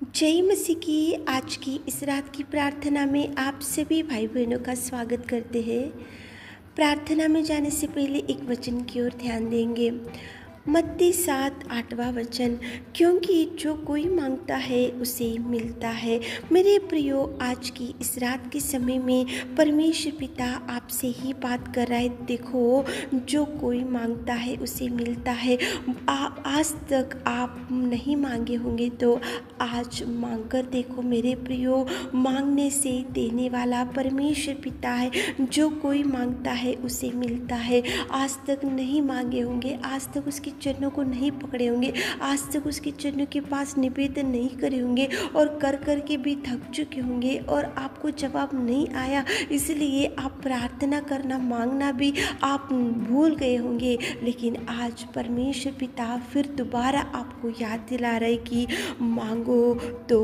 जय मसीह की आज की इस रात की प्रार्थना में आप सभी भाई बहनों का स्वागत करते हैं। प्रार्थना में जाने से पहले एक वचन की ओर ध्यान देंगे। मत्ती 7:8वां वचन, क्योंकि जो कोई मांगता है उसे मिलता है। मेरे प्रियो, आज की इस रात के समय में परमेश्वर पिता आपसे ही बात कर रहा है। देखो, जो कोई मांगता है उसे मिलता है। आज तक आप नहीं मांगे होंगे तो आज मांगकर देखो मेरे प्रियो। मांगने से देने वाला परमेश्वर पिता है। जो कोई मांगता है उसे मिलता है। आज तक नहीं मांगे होंगे, आज तक उसके चरणों को नहीं पकड़े होंगे, आज तक उसके चरणों के पास निवेदन नहीं करे होंगे और कर कर के भी थक चुके होंगे और आपको जवाब नहीं आया, इसलिए आप प्रार्थना करना, मांगना भी आप भूल गए होंगे। लेकिन आज परमेश्वर पिता फिर दोबारा आपको याद दिला रहे कि मांगो तो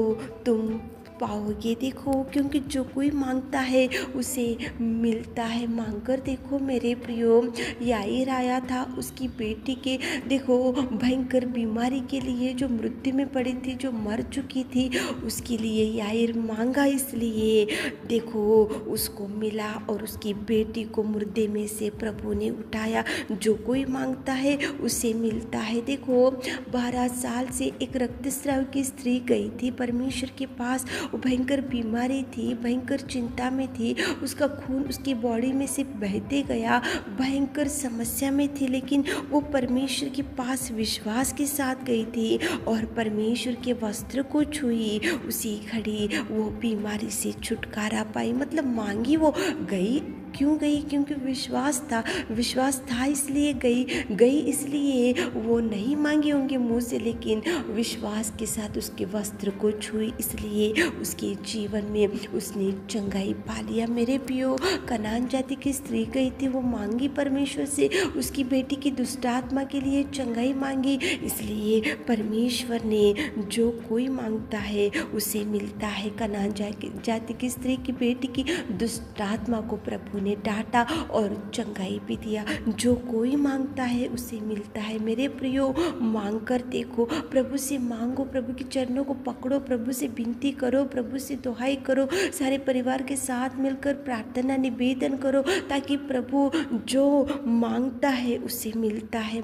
तुम पाओगे। देखो, क्योंकि जो कोई मांगता है उसे मिलता है। मांगकर देखो मेरे प्रियो, याईर आया था उसकी बेटी के देखो भयंकर बीमारी के लिए, जो मृत्यु में पड़ी थी, जो मर चुकी थी, उसके लिए याईर मांगा, इसलिए देखो उसको मिला और उसकी बेटी को मुर्दे में से प्रभु ने उठाया। जो कोई मांगता है उसे मिलता है। देखो, 12 साल से एक रक्तस्राव की स्त्री गई थी परमेश्वर के पास। वो भयंकर बीमारी थी, भयंकर चिंता में थी, उसका खून उसकी बॉडी में से बहते गया, भयंकर समस्या में थी, लेकिन वो परमेश्वर के पास विश्वास के साथ गई थी और परमेश्वर के वस्त्र को छुई। उसी घड़ी वो बीमारी से छुटकारा पाई। मतलब मांगी वो गई, क्यों गई? क्योंकि विश्वास था इसलिए गई इसलिए वो नहीं मांगे होंगे मुँह से, लेकिन विश्वास के साथ उसके वस्त्र को छुई, इसलिए उसके जीवन में उसने चंगाई पा लिया। मेरे प्रियो, कनान जाति की स्त्री गई थी, वो मांगी परमेश्वर से, उसकी बेटी की दुष्ट आत्मा के लिए चंगाई मांगी, इसलिए परमेश्वर ने जो कोई मांगता है उसे मिलता है। कनान जाति की स्त्री की बेटी की दुष्ट आत्मा को प्रभु ने डांटा और चंगाई भी दिया। जो कोई मांगता है उसे मिलता है। मेरे प्रियो, मांग कर देखो, प्रभु से मांगो, प्रभु के चरणों को पकड़ो, प्रभु से विनती करो, प्रभु से दुहाई करो, सारे परिवार के साथ मिलकर प्रार्थना निवेदन करो, ताकि प्रभु जो मांगता है उसे मिलता है।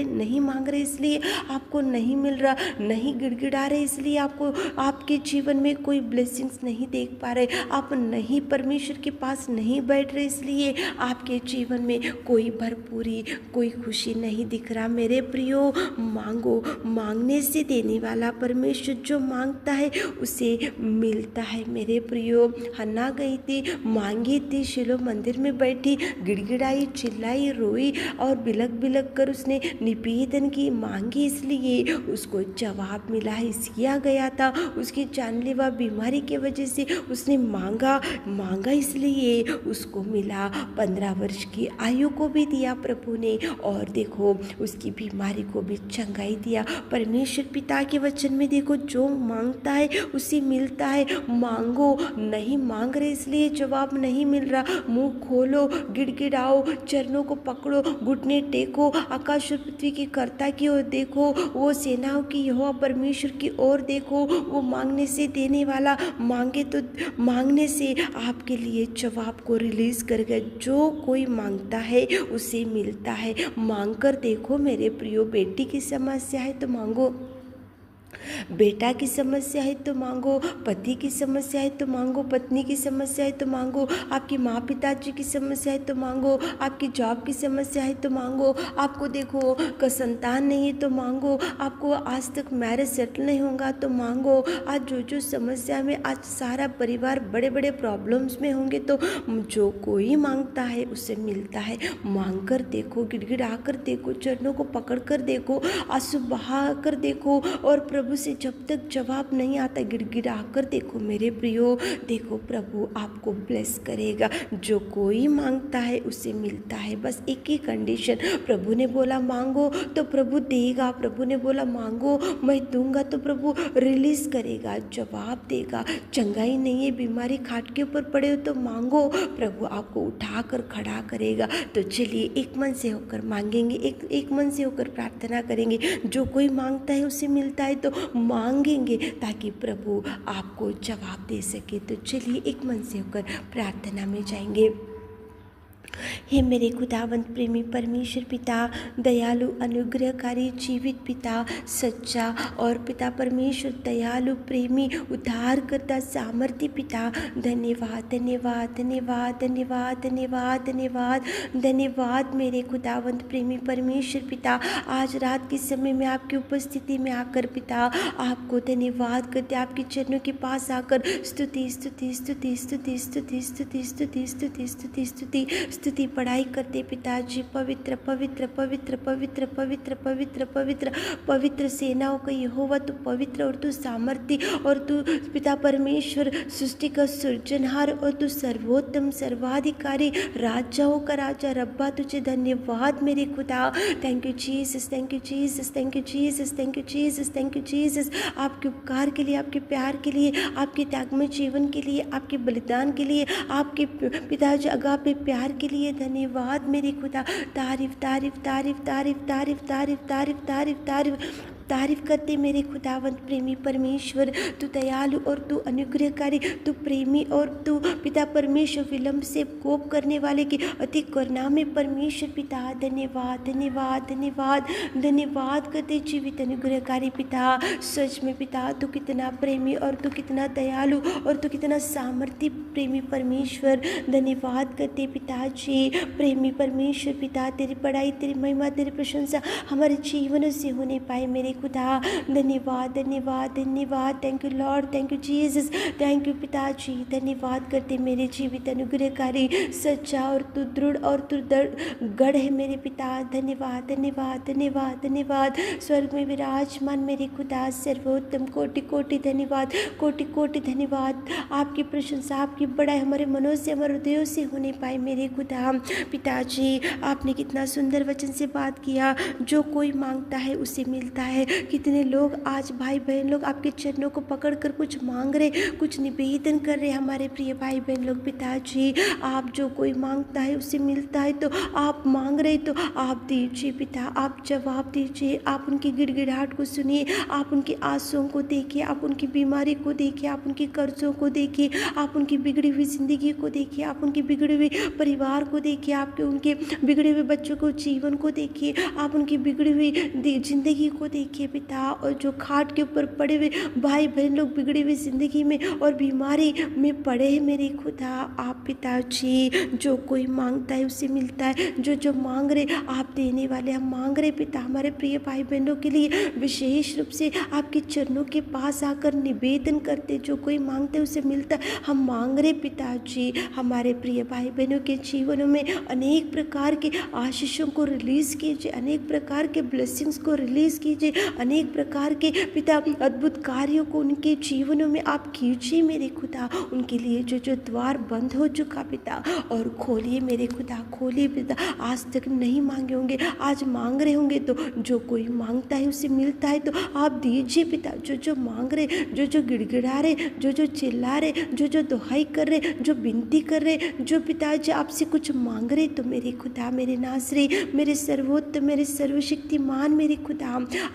नहीं मांग रहे इसलिए आपको नहीं मिल रहा, नहीं गिड़गिड़ा रहे इसलिए आपको आपके जीवन में कोई ब्लेसिंग्स नहीं देख पा रहे, आप नहीं परमेश्वर के पास नहीं बैठ रहे इसलिए आपके जीवन में कोई भरपूरी, कोई खुशी नहीं दिख रहा। मेरे प्रियो, मांगो, मांगने से देने वाला परमेश्वर जो मांगता है उसे मिलता है। मेरे प्रियो, हन्ना गई थी, मांगी थी, शिलो मंदिर में बैठी, गिड़गिड़ाई, चिल्लाई, रोई और बिलक बिलक कर उसने निवेदन की, मांगी, इसलिए उसको जवाब मिला। हिजकिय्याह गया था, उसकी जानलेवा बीमारी की वजह से उसने मांगा इसलिए उसको मिला। 15 वर्ष की आयु को भी दिया प्रभु ने और देखो उसकी बीमारी को भी चंगाई दिया। परमेश्वर पिता के वचन में देखो, जो मांगता है उसे मिलता है। मांगो, नहीं मांग रहे इसलिए जवाब नहीं मिल रहा, मुंह खोलो, गिड़गिड़ाओ, चरणों को पकड़ो, घुटने टेको, आकाश और पृथ्वी की कर्ता की ओर देखो, वो सेनाओं की यहोवा परमेश्वर की ओर देखो। वो मांगने से देने वाला, मांगे तो मांगने से आपके लिए जवाब को रिलीज करेगा। जो कोई मांगता है उसे मिलता है। मांग कर देखो मेरे प्रियो, बेटी की समस्या है तो मांगो, बेटा की समस्या है तो मांगो, पति की समस्या है तो मांगो, पत्नी की समस्या है तो मांगो, आपके माँ पिताजी की समस्या है तो मांगो, आपकी जॉब की समस्या है तो मांगो, आपको देखो का संतान नहीं है तो मांगो, आपको आज तक मैरिज सेटल नहीं होगा तो मांगो। आज जो समस्या में आज सारा परिवार बड़े बड़े प्रॉब्लम्स में होंगे तो जो कोई मांगता है उसे मिलता है। मांग कर देखो, गिड़गिड़ा कर देखो, चरणों को पकड़ कर देखो, आंसू बहा कर देखो और प्रभु से जब तक जवाब नहीं आता गिड़गिड़ा कर देखो मेरे प्रियो। देखो, प्रभु आपको ब्लेस करेगा। जो कोई मांगता है उसे मिलता है। बस एक ही कंडीशन, प्रभु ने बोला मांगो तो प्रभु देगा, प्रभु ने बोला मांगो मैं दूंगा तो प्रभु रिलीज करेगा, जवाब देगा। चंगाई नहीं है, बीमारी खाट के ऊपर पड़े हो तो मांगो, प्रभु आपको उठा कर खड़ा करेगा। तो चलिए एक मन से होकर मांगेंगे, एक मन से होकर प्रार्थना करेंगे। जो कोई मांगता है उसे मिलता है, तो मांगेंगे ताकि प्रभु आपको जवाब दे सके। तो चलिए एक मन से होकर प्रार्थना में जाएंगे। हे मेरे खुदावंत प्रेमी परमेश्वर पिता, दयालु अनुग्रहकारी जीवित पिता, सच्चा और पिता परमेश्वर दयालु प्रेमी उद्धारकर्ता सामर्थ्य पिता, धन्यवाद धन्यवाद धन्यवाद धन्यवाद धन्यवाद धन्यवाद धन्यवाद मेरे खुदावंत प्रेमी परमेश्वर पिता। आज रात के समय में आपकी उपस्थिति में आकर पिता आपको धन्यवाद करते, आपके चरणों के पास आकर स्तुति स्तुति स्तुति स्तुति स्तुति स्तुति स्तुति स्तुति स्तुति स्तुति स्तुति पढ़ाई करते पिताजी। पवित्र पवित्र पवित्र पवित्र पवित्र पवित्र पवित्र पवित्र सेनाओं का यहोवा तू पवित्र और तू सामर्थ्य और तू पिता परमेश्वर सृष्टि का सृजनहार और तू सर्वोत्तम सर्वाधिकारी राजाओं का राजा रब्बा, तुझे धन्यवाद मेरे खुदा। Thank you Jesus, thank you Jesus, thank you Jesus, thank you Jesus, thank you Jesus. आपके उपकार के लिए, आपके प्यार के लिए, आपके त्यागमय जीवन के लिए, आपके बलिदान के लिए, आपके पिताजी अगापे प्यार के लिए धन्यवाद मेरे खुदा। तारीफ तारीफ तारीफ तारीफ तारीफ तारीफ तारीफ तारीफ तारीफ तारीफ करते मेरे खुदावंत प्रेमी परमेश्वर। तू दयालु और तू अनुग्रहकारी, तू प्रेमी और तू पिता परमेश्वर विलंब से कोप करने वाले की अति करुणा में परमेश्वर पिता। धन्यवाद धन्यवाद धन्यवाद धन्यवाद करते जीवित अनुग्रहकारी पिता। सच में पिता तू कितना प्रेमी और तू कितना दयालु और तू कितना सामर्थ्य प्रेमी परमेश्वर। धन्यवाद करते पिताजी प्रेमी परमेश्वर पिता। तेरी बड़ाई, तेरी महिमा, तेरी प्रशंसा हमारे जीवनों से होने पाए मेरे खुदा। धन्यवाद धन्यवाद धन्यवाद। Thank you Lord, thank you Jesus, thank you पिताजी। धन्यवाद करते मेरे जीवित अनुग्रहकारी, सच्चा और तू दृढ़ और तू गढ़ है मेरे पिता। धन्यवाद धन्यवाद धन्यवाद धन्यवाद। स्वर्ग में विराजमान मेरे खुदा, सर्वोत्तम कोटि कोटि धन्यवाद, कोटि कोटि धन्यवाद। आपकी प्रशंसा, आपकी बड़ाई हमारे मनों से, हमारे हृदयों से होने पाए मेरे खुदा। पिताजी आपने कितना सुंदर वचन से बात किया, जो कोई मांगता है उसे मिलता है। कितने लोग आज भाई बहन लोग आपके चरणों को पकड़कर कुछ मांग रहे, कुछ निवेदन कर रहे। हमारे प्रिय भाई बहन लोग पिताजी, आप जो कोई मांगता है उसे मिलता है, तो आप मांग रहे तो आप दीजिए पिता, आप जवाब दीजिए। आप उनकी गिड़गिड़ाहट को सुनिए, आप उनकी आंसुओं को देखिए, आप उनकी बीमारी को देखिए, आप उनके कर्जों को देखिए, आप उनकी बिगड़ी हुई जिंदगी को देखिए, आप उनकी बिगड़ी हुई परिवार को देखिए, आपके उनके बिगड़े हुए बच्चों को जीवन को देखिए, आप उनकी बिगड़ी हुई जिंदगी को देखिए पिता। और जो खाट के ऊपर पड़े हुए भाई बहन लोग बिगड़ी हुई जिंदगी में और बीमारी में पड़े हैं मेरे खुदा। आप पिताजी, जो कोई मांगता है उसे मिलता है, जो जो मांग रहे आप देने वाले। हम मांग रहे पिता हमारे प्रिय भाई बहनों के लिए विशेष रूप से आपके चरणों के पास आकर निवेदन करते, जो कोई मांगते उसे मिलता है। हम मांग रहे पिताजी हमारे प्रिय भाई बहनों के जीवनों में अनेक प्रकार के आशीषों को रिलीज कीजिए, अनेक प्रकार के ब्लेसिंग्स को रिलीज कीजिए, अनेक प्रकार के पिता अद्भुत कार्यों को उनके जीवनों में आप कीजिए मेरे खुदा। उनके लिए जो जो द्वार बंद हो चुका पिता, और खोलिए मेरे खुदा, खोलिए पिता। आज तक नहीं मांगे होंगे, आज मांग रहे होंगे, तो जो कोई मांगता है उसे मिलता है, तो आप दीजिए पिता। जो जो मांग रहे, जो जो गिड़गिड़ा रहे, जो जो चिल्ला रहे, जो जो दुहाई कर रहे, जो विनती कर रहे, जो पिताजी आपसे कुछ मांग रहे, तो मेरे खुदा, मेरे नासरी, मेरे सर्वोत्तम, मेरे सर्वशक्तिमान मेरे खुदा,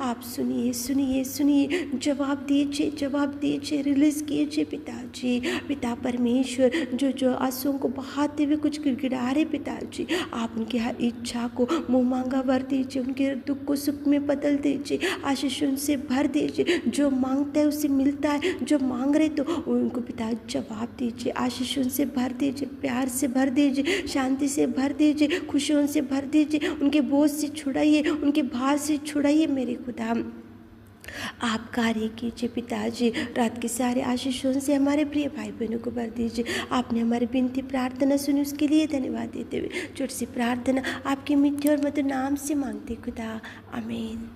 आप सुनिए सुनिए सुनिए, जवाब दीजिए, जवाब दीजिए, रिलीज कीजिए पिताजी। पिता परमेश्वर, जो जो आंसुओं को बहाते हुए कुछ गिड़गिड़ा रहे पिताजी, आप उनकी हर इच्छा को मुँह मांगा भर दीजिए, उनके दुख को सुख में बदल दीजिए, आशीषों से भर दीजिए। जो मांगता है उसे मिलता है, जो मांग रहे तो उनको पिता जवाब दीजिए, आशीषों से भर दीजिए, प्यार से भर दीजिए, शांति से भर दीजिए, खुशियों से भर दीजिए। उनके बोझ से छुड़ाइए, उनके भार से छुड़ाइए मेरे खुदा। आप कार्य कीजिए पिताजी, रात के सारे आशीषों से हमारे प्रिय भाई बहनों को भर दीजिए। आपने हमारी विनती प्रार्थना सुनी, उसके लिए धन्यवाद देते हुए छोटी सी प्रार्थना आपके मीठे और मधुर नाम से मांगते खुदा, आमीन।